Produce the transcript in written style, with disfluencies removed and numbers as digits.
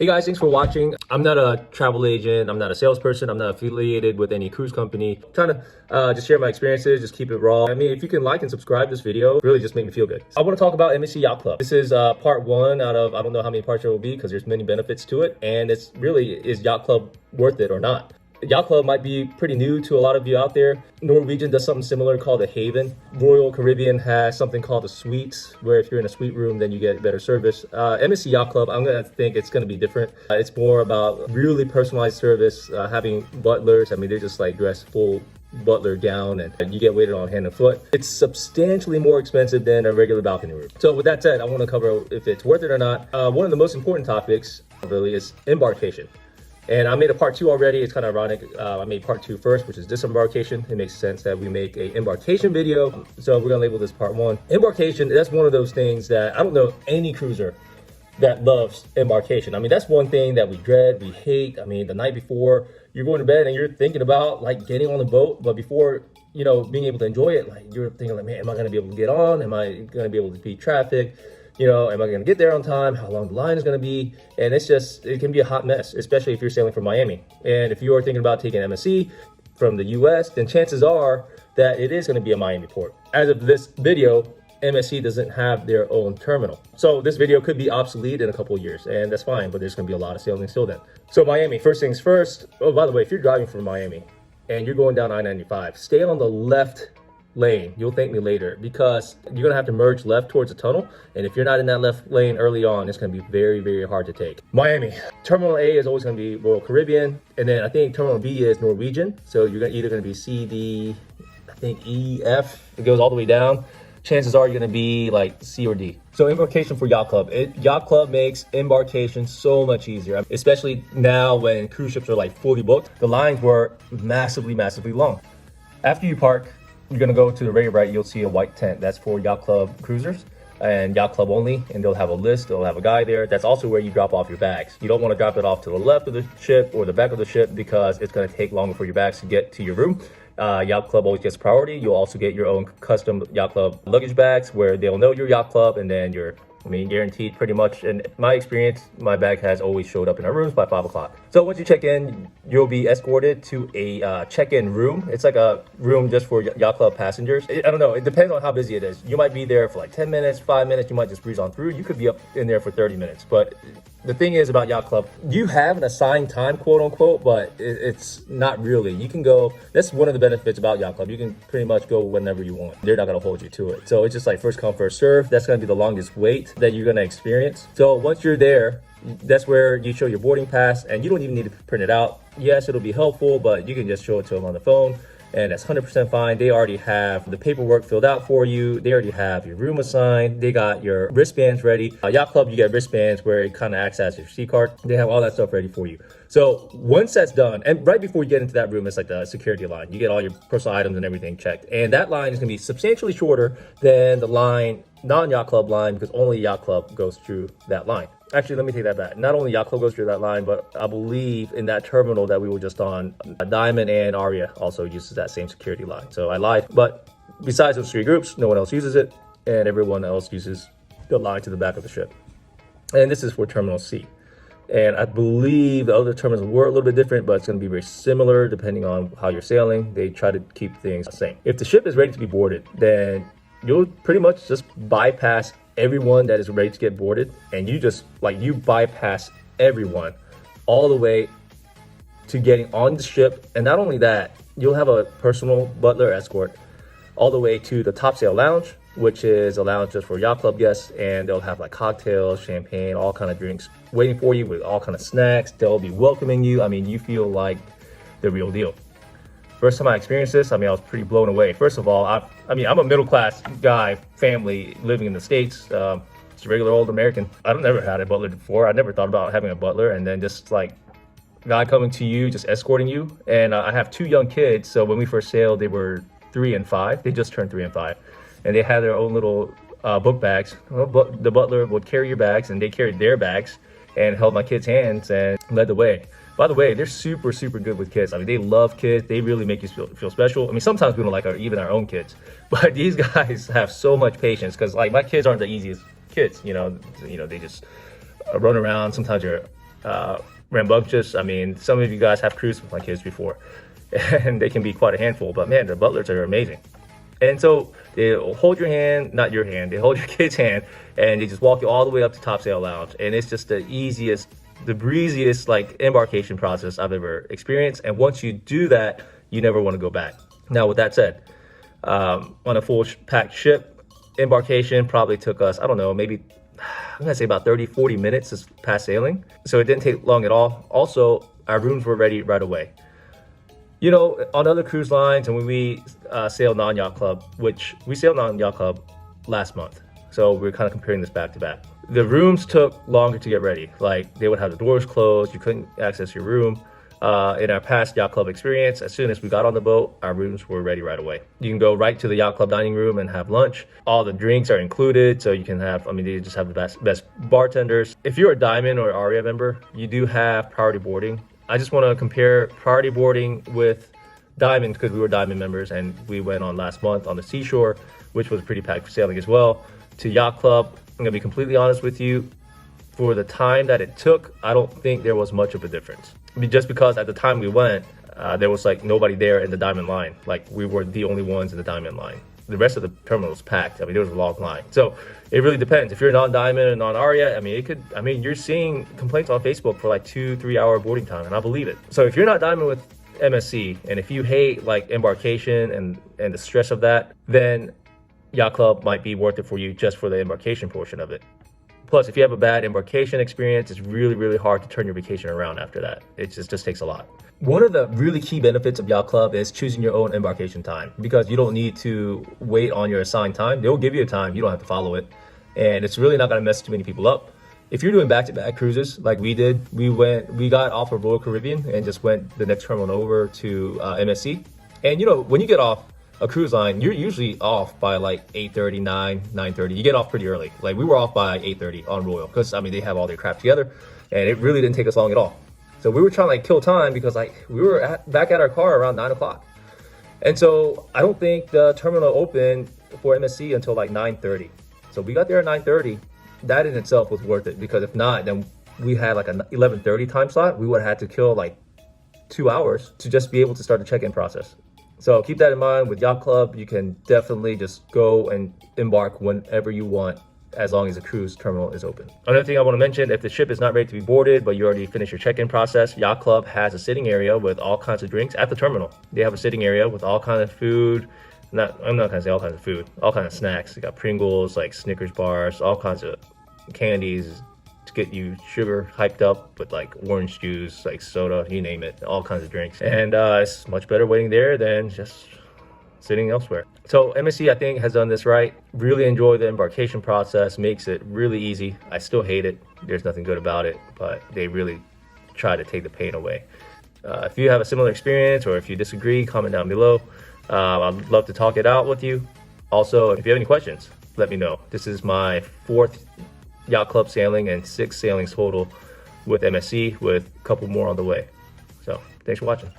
Hey guys, thanks for watching. I'm not a travel agent, I'm not a salesperson, I'm not affiliated with any cruise company. I'm trying to just share my experiences, just keep it raw. I mean, if you can like and subscribe this video, really just make me feel good. I want to talk about MSC Yacht Club. This is part one out of, I don't know how many parts there will be because there's many benefits to it. And it's really, is Yacht Club worth it or not? Yacht Club might be pretty new to a lot of you out there. Norwegian does something similar called a Haven. Royal Caribbean has something called a Suites, where if you're in a suite room, then you get better service. MSC Yacht Club, I'm gonna think it's gonna be different. It's more about really personalized service, having butlers. I mean, they're just like dressed full butler gown and you get waited on hand and foot. It's substantially more expensive than a regular balcony room. So with that said, I wanna cover if it's worth it or not. One of the most important topics really is embarkation. And I made a part two already. It's kind of ironic. I made part two first, which is disembarkation. It makes sense that we make a embarkation video. So we're gonna label this part one. Embarkation, that's one of those things that I don't know any cruiser that loves embarkation. I mean, that's one thing that we dread, we hate. I mean, the night before you're going to bed and you're thinking about like getting on the boat, but before, you know, being able to enjoy it, like you're thinking like, man, am I gonna be able to get on? Am I gonna be able to beat traffic? You know, am I going to get there on time? How long the line is going to be? And it's just, it can be a hot mess, especially if you're sailing from Miami. And if you are thinking about taking MSC from the US, then chances are that it is going to be a Miami port. As of this video, MSC doesn't have their own terminal. So this video could be obsolete in a couple of years, and that's fine, but there's going to be a lot of sailing still then. So Miami, first things first. Oh, by the way, if you're driving from Miami and you're going down I-95, stay on the left lane. You'll thank me later, because you're gonna have to merge left towards the tunnel, and if you're not in that left lane early on, it's gonna be very, very hard to take. Miami, Terminal A is always gonna be Royal Caribbean, and then I think Terminal B is Norwegian, so you're either gonna be C, D, I think E, F, it goes all the way down. Chances are you're gonna be like C or D. So embarkation for Yacht Club. Yacht Club makes embarkation so much easier, especially now when cruise ships are like fully booked. The lines were massively, massively long. After you park, you're gonna go to the very right, you'll see a white tent. That's for Yacht Club cruisers and Yacht Club only, and they'll have a list, they'll have a guy there. That's also where you drop off your bags. You don't wanna drop it off to the left of the ship or the back of the ship because it's gonna take longer for your bags to get to your room. Yacht Club always gets priority. You'll also get your own custom Yacht Club luggage bags where they'll know your Yacht Club, and then you're, I mean, guaranteed pretty much. In my experience, my bag has always showed up in our rooms by 5 o'clock. So once you check in, you'll be escorted to a check-in room. It's like a room just for Yacht Club passengers. I don't know, it depends on how busy it is. You might be there for like 10 minutes, 5 minutes, you might just breeze on through. You could be up in there for 30 minutes. But the thing is about Yacht Club, you have an assigned time, quote unquote, but it's not really. You can go, that's one of the benefits about Yacht Club. You can pretty much go whenever you want. They're not gonna hold you to it. So it's just like first come, first serve. That's gonna be the longest wait that you're gonna experience. So once you're there, that's where you show your boarding pass, and you don't even need to print it out. Yes, it'll be helpful, but you can just show it to them on the phone, and that's 100% fine. They already have the paperwork filled out for you. They already have your room assigned. They got your wristbands ready. Yacht Club, you get wristbands where it kind of acts as your C card. They have all that stuff ready for you. So once that's done, and right before you get into that room, it's like the security line. You get all your personal items and everything checked. And that line is gonna be substantially shorter than the line, non-Yacht Club line, because only Yacht Club goes through that line. Actually, let me take that back. Not only Yacht Club goes through that line, but I believe in that terminal that we were just on, Diamond and Aria also uses that same security line. So I lied. But besides those three groups, no one else uses it, and everyone else uses the line to the back of the ship. And this is for Terminal C. And I believe the other terminals were a little bit different, but it's going to be very similar depending on how you're sailing. They try to keep things the same. If the ship is ready to be boarded, then you'll pretty much just bypass everyone that is ready to get boarded, and you just like you bypass everyone all the way to getting on the ship. And not only that, you'll have a personal butler escort all the way to the top sail lounge, which is a lounge just for Yacht Club guests, and they'll have like cocktails, champagne, all kind of drinks waiting for you with all kind of snacks. They'll be welcoming you. I mean, you feel like the real deal. First time I experienced this, I mean, I was pretty blown away. First of all, I mean, I'm a middle-class guy, family living in the States. Just a regular old American. I've never had a butler before. I never thought about having a butler, and then just like guy coming to you, just escorting you. And I have 2 young kids, so when we first sailed, they were 3 and 5. They just turned 3 and 5, and they had their own little book bags. The butler would carry your bags, and they carried their bags and held my kids' hands and led the way. By the way, they're super, super good with kids. I mean, they love kids. They really make you feel special. I mean, sometimes we don't like even our own kids, but these guys have so much patience, because like my kids aren't the easiest kids, you know, they just run around. Sometimes you're rambunctious. I mean, some of you guys have cruised with my kids before, and they can be quite a handful, but man, the butlers are amazing. And so they'll hold your hand, not your hand, they hold your kid's hand, and they just walk you all the way up to Top Sail Lounge. And it's just the easiest, the breeziest like embarkation process I've ever experienced. And once you do that, you never want to go back. Now, with that said, on a full packed ship, embarkation probably took us, I don't know, maybe I'm gonna say about 30-40 minutes is past sailing. So it didn't take long at all. Also, our rooms were ready right away. You know, on other cruise lines, and when we sailed non-Yacht Club, which we sailed non-Yacht Club last month, so we're kind of comparing this back to back. The rooms took longer to get ready. Like, they would have the doors closed, you couldn't access your room. In our past Yacht Club experience, as soon as we got on the boat, our rooms were ready right away. You can go right to the Yacht Club dining room and have lunch. All the drinks are included, so you can have, I mean, they just have the best bartenders. If you're a Diamond or Aria member, you do have priority boarding. I just want to compare priority boarding with Diamond, because we were Diamond members and we went on last month on the seashore, which was pretty packed for sailing as well, to Yacht Club. I'm gonna be completely honest with you. For the time that it took, I don't think there was much of a difference. I mean, just because at the time we went, there was like nobody there in the Diamond line. Like, we were the only ones in the Diamond line. The rest of the terminal was packed. I mean, there was a long line. So it really depends. If you're non-Diamond and non-Aria, I mean, it could, I mean, you're seeing complaints on Facebook for like 2-3 hour boarding time, and I believe it. So if you're not Diamond with MSC, and if you hate like embarkation and the stress of that, then Yacht Club might be worth it for you just for the embarkation portion of it. Plus, if you have a bad embarkation experience, it's really, really hard to turn your vacation around after that. It just takes a lot. One of the really key benefits of Yacht Club is choosing your own embarkation time, because you don't need to wait on your assigned time. They'll give you a time, you don't have to follow it. And it's really not gonna mess too many people up. If you're doing back-to-back cruises like we did, we got off of Royal Caribbean and just went the next terminal over to MSC. And you know, when you get off a cruise line, you're usually off by like 8:30, 9:30. You get off pretty early. Like, we were off by 8:30 on Royal, because I mean, they have all their crap together, and it really didn't take us long at all. So we were trying to like kill time, because like we were back at our car around 9 o'clock. And so I don't think the terminal opened for MSC until like 9:30. So we got there at 9:30. That in itself was worth it, because if not, then we had like an 11:30 time slot. We would have had to kill like 2 hours to just be able to start the check-in process. So keep that in mind. With Yacht Club, you can definitely just go and embark whenever you want, as long as the cruise terminal is open. Another thing I want to mention, if the ship is not ready to be boarded, but you already finished your check-in process, Yacht Club has a sitting area with all kinds of drinks at the terminal. They have a sitting area with all kinds of food. I'm not gonna say all kinds of food, all kinds of snacks. They got Pringles, like Snickers bars, all kinds of candies to get you sugar hyped up with like orange juice, like soda, you name it, all kinds of drinks. And it's much better waiting there than just sitting elsewhere. So MSC, I think, has done this right. Really enjoy the embarkation process, makes it really easy. I still hate it. There's nothing good about it, but they really try to take the pain away. If you have a similar experience, or if you disagree, comment down below. I'd love to talk it out with you. Also, if you have any questions, let me know. This is my 4th Yacht Club sailing and 6 sailings total with MSC, with a couple more on the way. So thanks for watching.